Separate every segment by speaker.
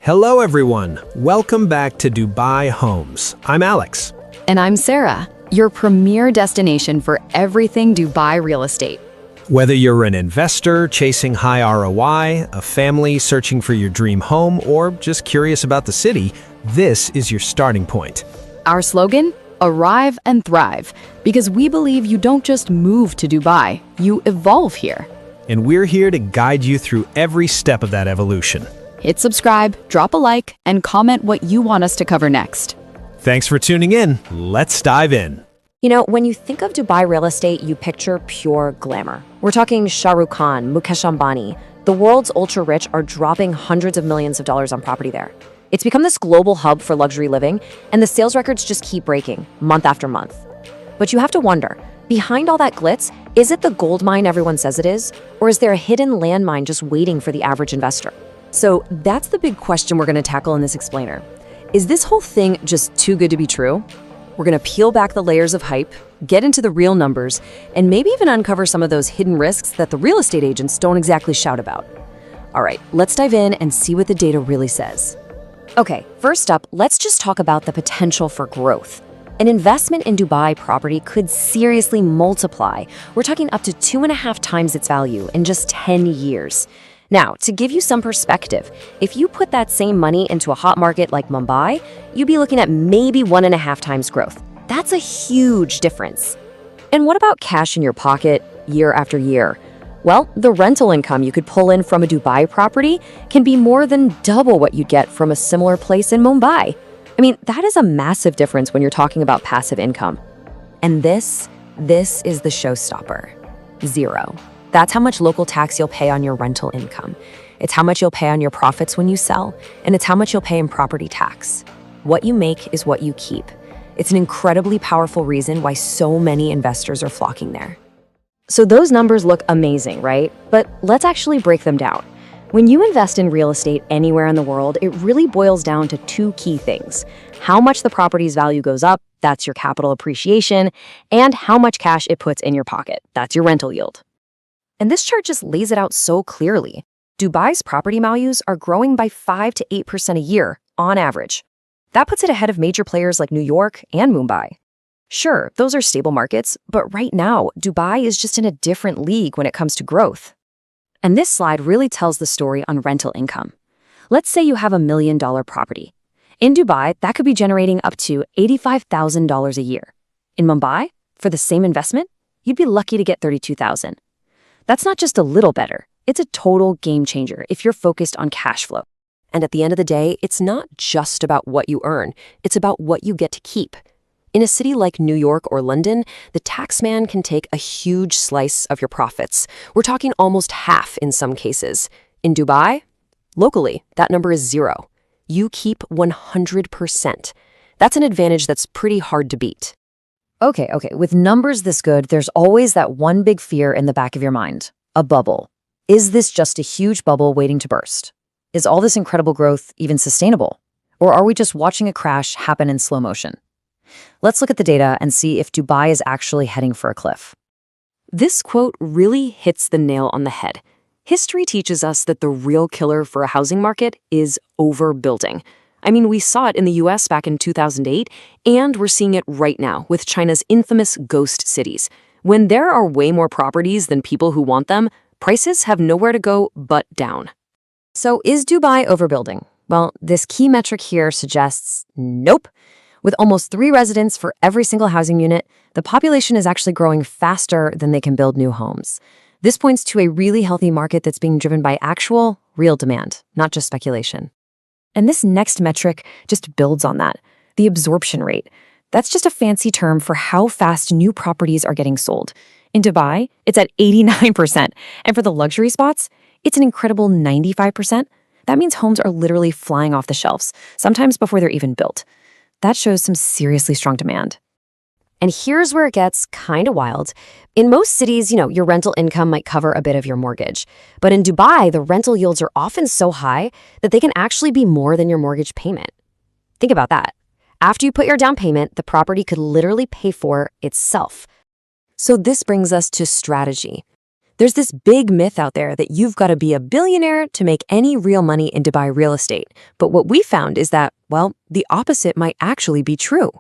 Speaker 1: Hello everyone, welcome back to Dubai Homes. I'm Alex.
Speaker 2: And I'm Sarah, your premier destination for everything Dubai real estate.
Speaker 1: Whether you're an investor chasing high ROI, a family searching for your dream home, or just curious about the city, this is your starting point.
Speaker 2: Our slogan? Arrive and thrive, because we believe you don't just move to Dubai, you evolve here.
Speaker 1: And we're here to guide you through every step of that evolution.
Speaker 2: Hit subscribe, drop a like, and comment what you want us to cover next.
Speaker 1: Thanks for tuning in. Let's dive in.
Speaker 3: You know, when you think of Dubai real estate, you picture pure glamour. We're talking Shah Rukh Khan, Mukesh Ambani. The world's ultra-rich are dropping hundreds of millions of dollars on property there. It's become this global hub for luxury living, and the sales records just keep breaking, month after month. But you have to wonder, behind all that glitz, is it the gold mine everyone says it is? Or is there a hidden landmine just waiting for the average investor? So that's the big question we're going to tackle in this explainer. Is this whole thing just too good to be true? We're going to peel back the layers of hype, get into the real numbers, and maybe even uncover some of those hidden risks that the real estate agents don't exactly shout about. All right, let's dive in and see what the data really says. Okay, first up, let's just talk about the potential for growth. An investment in Dubai property could seriously multiply. We're talking up to 2.5 times its value in just 10 years. Now, to give you some perspective, if you put that same money into a hot market like Mumbai, you'd be looking at maybe 1.5 times growth. That's a huge difference. And what about cash in your pocket year after year? Well, the rental income you could pull in from a Dubai property can be more than double what you'd get from a similar place in Mumbai. I mean, that is a massive difference when you're talking about passive income. And this is the showstopper. Zero. That's how much local tax you'll pay on your rental income. It's how much you'll pay on your profits when you sell, and it's how much you'll pay in property tax. What you make is what you keep. It's an incredibly powerful reason why so many investors are flocking there. So those numbers look amazing, right? But let's actually break them down. When you invest in real estate anywhere in the world, it really boils down to two key things. How much the property's value goes up, that's your capital appreciation, and how much cash it puts in your pocket, that's your rental yield. And this chart just lays it out so clearly. Dubai's property values are growing by 5 to 8% a year, on average. That puts it ahead of major players like New York and Mumbai. Sure, those are stable markets, but right now, Dubai is just in a different league when it comes to growth. And this slide really tells the story on rental income. Let's say you have $1 million property. In Dubai, that could be generating up to $85,000 a year. In Mumbai, for the same investment, you'd be lucky to get $32,000. That's not just a little better, it's a total game changer if you're focused on cash flow. And at the end of the day, it's not just about what you earn, it's about what you get to keep. In a city like New York or London, the taxman can take a huge slice of your profits. We're talking almost half in some cases. In Dubai, locally, that number is 0. You keep 100%. That's an advantage that's pretty hard to beat. Okay, with numbers this good, there's always that one big fear in the back of your mind, a bubble. Is this just a huge bubble waiting to burst? Is all this incredible growth even sustainable? Or are we just watching a crash happen in slow motion? Let's look at the data and see if Dubai is actually heading for a cliff. This quote really hits the nail on the head. History teaches us that the real killer for a housing market is overbuilding. I mean, we saw it in the US back in 2008, and we're seeing it right now with China's infamous ghost cities. When there are way more properties than people who want them, prices have nowhere to go but down. So is Dubai overbuilding? Well, this key metric here suggests nope. With almost 3 residents for every single housing unit, the population is actually growing faster than they can build new homes. This points to a really healthy market that's being driven by actual, real demand, not just speculation. And this next metric just builds on that, the absorption rate. That's just a fancy term for how fast new properties are getting sold. In Dubai, it's at 89%, and for the luxury spots, it's an incredible 95%. That means homes are literally flying off the shelves, sometimes before they're even built. That shows some seriously strong demand. And here's where it gets kind of wild. In most cities, your rental income might cover a bit of your mortgage. But in Dubai, the rental yields are often so high that they can actually be more than your mortgage payment. Think about that. After you put your down payment, the property could literally pay for itself. So this brings us to strategy. There's this big myth out there that you've got to be a billionaire to make any real money in Dubai real estate. But what we found is that, well, the opposite might actually be true.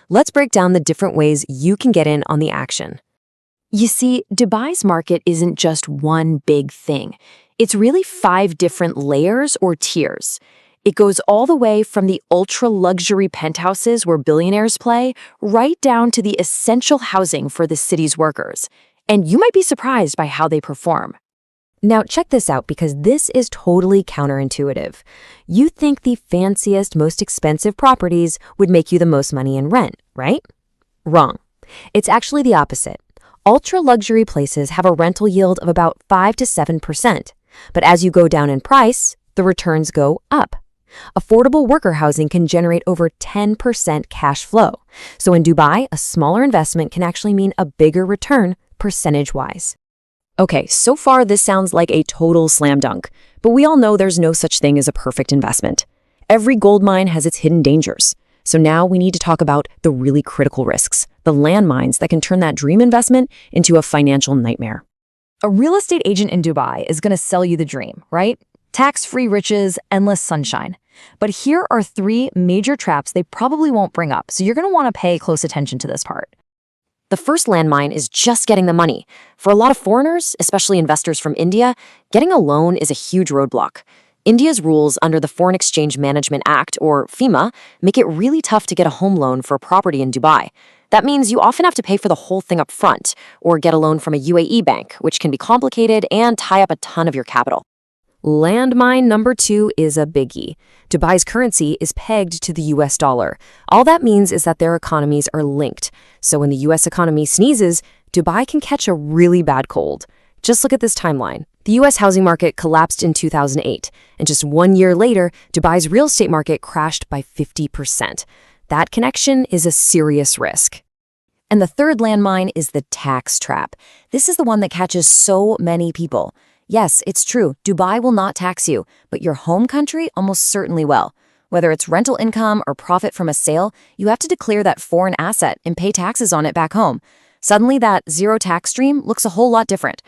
Speaker 3: Let's break down the different ways you can get in on the action. You see, Dubai's market isn't just one big thing. It's really 5 different layers or tiers. It goes all the way from the ultra-luxury penthouses where billionaires play, right down to the essential housing for the city's workers. And you might be surprised by how they perform. Now, check this out because this is totally counterintuitive. You think the fanciest, most expensive properties would make you the most money in rent, right? Wrong. It's actually the opposite. Ultra-luxury places have a rental yield of about 5 to 7%. But as you go down in price, the returns go up. Affordable worker housing can generate over 10% cash flow. So in Dubai, a smaller investment can actually mean a bigger return percentage-wise. Okay, so far this sounds like a total slam dunk, but we all know there's no such thing as a perfect investment. Every gold mine has its hidden dangers. So now we need to talk about the really critical risks, the landmines that can turn that dream investment into a financial nightmare.
Speaker 2: A real estate agent in Dubai is going to sell you the dream, right? Tax-free riches, endless sunshine. But here are 3 major traps they probably won't bring up, so you're going to want to pay close attention to this part.
Speaker 3: The first landmine is just getting the money. For a lot of foreigners, especially investors from India, getting a loan is a huge roadblock. India's rules under the Foreign Exchange Management Act, or FEMA, make it really tough to get a home loan for a property in Dubai. That means you often have to pay for the whole thing up front, or get a loan from a UAE bank, which can be complicated and tie up a ton of your capital. Landmine number 2 is a biggie. Dubai's currency is pegged to the US dollar. All that means is that their economies are linked. So when the US economy sneezes, Dubai can catch a really bad cold. Just look at this timeline. The US housing market collapsed in 2008, and just 1 year later, Dubai's real estate market crashed by 50%. That connection is a serious risk. And the third landmine is the tax trap. This is the one that catches so many people. Yes, it's true, Dubai will not tax you, but your home country almost certainly will. Whether it's rental income or profit from a sale, you have to declare that foreign asset and pay taxes on it back home. Suddenly, that zero tax stream looks a whole lot different.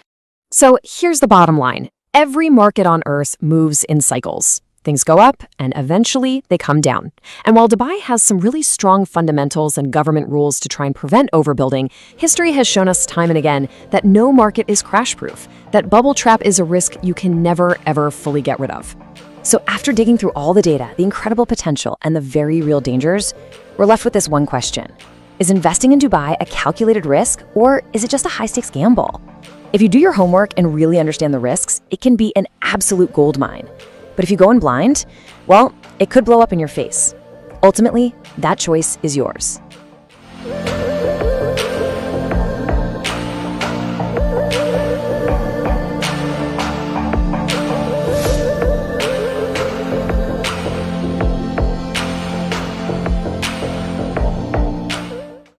Speaker 3: So here's the bottom line. Every market on Earth moves in cycles. Things go up, and eventually they come down. And while Dubai has some really strong fundamentals and government rules to try and prevent overbuilding, history has shown us time and again that no market is crash-proof, that bubble trap is a risk you can never, ever fully get rid of. So after digging through all the data, the incredible potential, and the very real dangers, we're left with this one question. Is investing in Dubai a calculated risk, or is it just a high-stakes gamble? If you do your homework and really understand the risks, it can be an absolute gold mine. But if you go in blind, well, it could blow up in your face. Ultimately, that choice is yours.